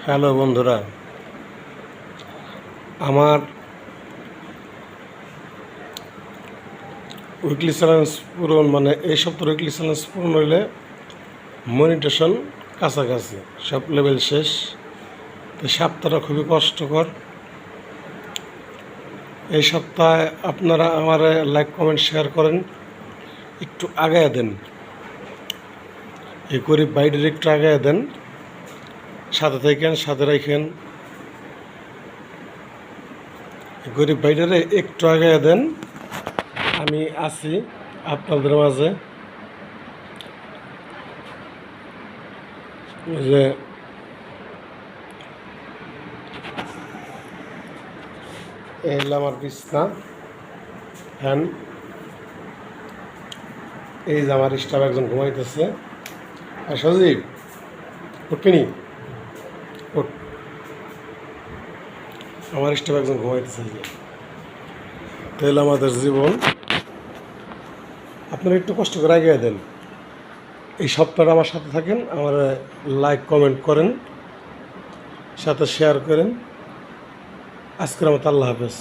Hello বন্ধুরা, আমার weekly challenge পূরণ এই সপ্তাহের উইকলি চ্যালেঞ্জ পূরণ হইলে মনিটেশন কাছাকাছি, সব লেভেল শেষ। তো সপ্তাহটা খুবই কষ্টকর। এই সপ্তাহে আপনারা আমার লাইক কমেন্ট শেয়ার করেন, একটু আগায় দেন, এই গরিব ভাইদের একটু আগায় দেন, সাথে থাকেন, সাথে রাখেন। গরিব ভাইটারে একটু আগায় দেন, আমি আছি আপনাদের মাঝে। যে এই হলো আমার বিছনা, ফ্যান, এই যে আমার স্টাফ একজন ঘুমাইতেছে। আর সজীব উঠবিনি, উঠ, আমার স্টাফ একজন ঘুমাইতেছে। তাহলে আমাদের জীবন, আপনারা একটু কষ্ট করে এগিয়ে দেন। এই সপ্তাহে আমার সাথে থাকেন, আমার লাইক কমেন্ট করেন, সাথে শেয়ার করেন। আজকের মতো আল্লাহ হাফেজ।